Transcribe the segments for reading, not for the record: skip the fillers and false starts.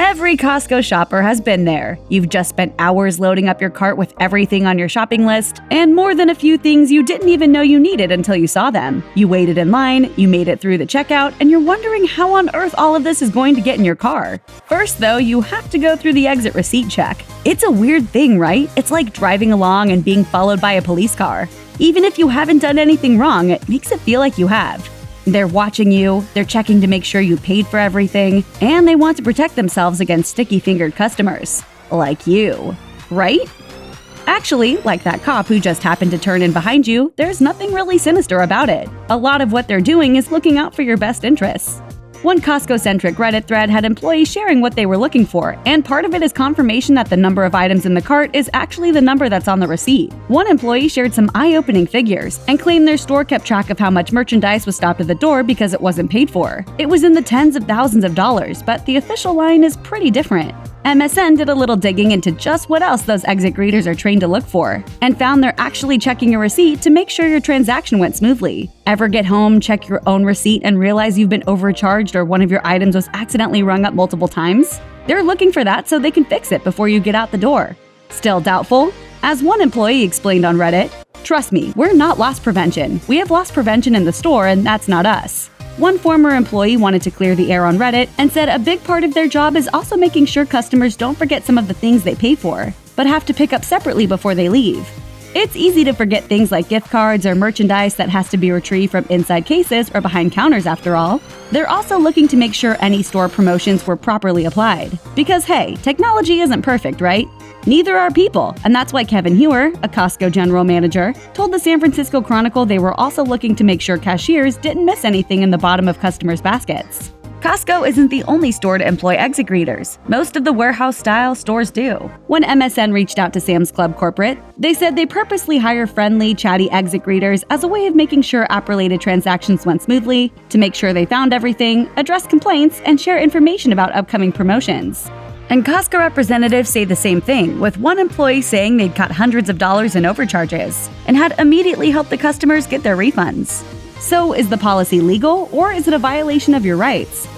Every Costco shopper has been there. You've just spent hours loading up your cart with everything on your shopping list, and more than a few things you didn't even know you needed until you saw them. You waited in line, you made it through the checkout, and you're wondering how on earth all of this is going to get in your car. First, though, you have to go through the exit receipt check. It's a weird thing, right? It's like driving along and being followed by a police car. Even if you haven't done anything wrong, it makes it feel like you have. They're watching you, they're checking to make sure you paid for everything, and they want to protect themselves against sticky-fingered customers. Like you. Right? Actually, like that cop who just happened to turn in behind you, there's nothing really sinister about it. A lot of what they're doing is looking out for your best interests. One Costco-centric Reddit thread had employees sharing what they were looking for, and part of it is confirmation that the number of items in the cart is actually the number that's on the receipt. One employee shared some eye-opening figures and claimed their store kept track of how much merchandise was stopped at the door because it wasn't paid for. It was in the tens of thousands of dollars, but the official line is pretty different. MSN did a little digging into just what else those exit greeters are trained to look for, and found they're actually checking your receipt to make sure your transaction went smoothly. Ever get home, check your own receipt, and realize you've been overcharged or one of your items was accidentally rung up multiple times? They're looking for that so they can fix it before you get out the door. Still doubtful? As one employee explained on Reddit, "Trust me, we're not loss prevention. We have loss prevention in the store, and that's not us." One former employee wanted to clear the air on Reddit and said a big part of their job is also making sure customers don't forget some of the things they pay for, but have to pick up separately before they leave. It's easy to forget things like gift cards or merchandise that has to be retrieved from inside cases or behind counters after all. They're also looking to make sure any store promotions were properly applied. Because hey, technology isn't perfect, right? Neither are people, and that's why Kevin Hewer, a Costco general manager, told the San Francisco Chronicle they were also looking to make sure cashiers didn't miss anything in the bottom of customers' baskets. Costco isn't the only store to employ exit greeters. Most of the warehouse-style stores do. When MSN reached out to Sam's Club corporate, they said they purposely hire friendly, chatty exit greeters as a way of making sure app-related transactions went smoothly, to make sure they found everything, address complaints, and share information about upcoming promotions. And Costco representatives say the same thing, with one employee saying they'd cut hundreds of dollars in overcharges and had immediately helped the customers get their refunds. So is the policy legal, or is it a violation of your rights?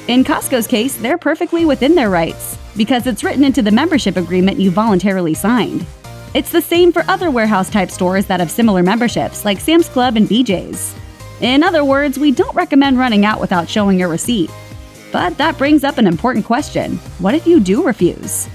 In Costco's case, they're perfectly within their rights, because it's written into the membership agreement you voluntarily signed. It's the same for other warehouse-type stores that have similar memberships, like Sam's Club and BJ's. In other words, we don't recommend running out without showing your receipt. But that brings up an important question. What if you do refuse?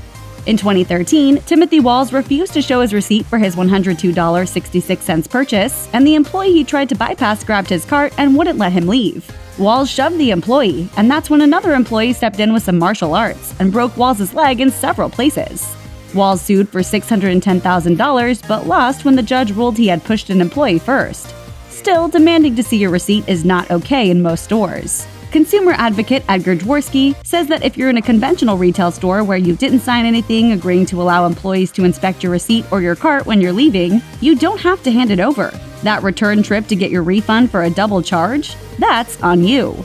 In 2013, Timothy Walls refused to show his receipt for his $102.66 purchase, and the employee he tried to bypass grabbed his cart and wouldn't let him leave. Walls shoved the employee, and that's when another employee stepped in with some martial arts and broke Walls' leg in several places. Walls sued for $610,000 but lost when the judge ruled he had pushed an employee first. Still, demanding to see your receipt is not okay in most stores. Consumer advocate Edgar Dworsky says that if you're in a conventional retail store where you didn't sign anything agreeing to allow employees to inspect your receipt or your cart when you're leaving, you don't have to hand it over. That return trip to get your refund for a double charge? That's on you.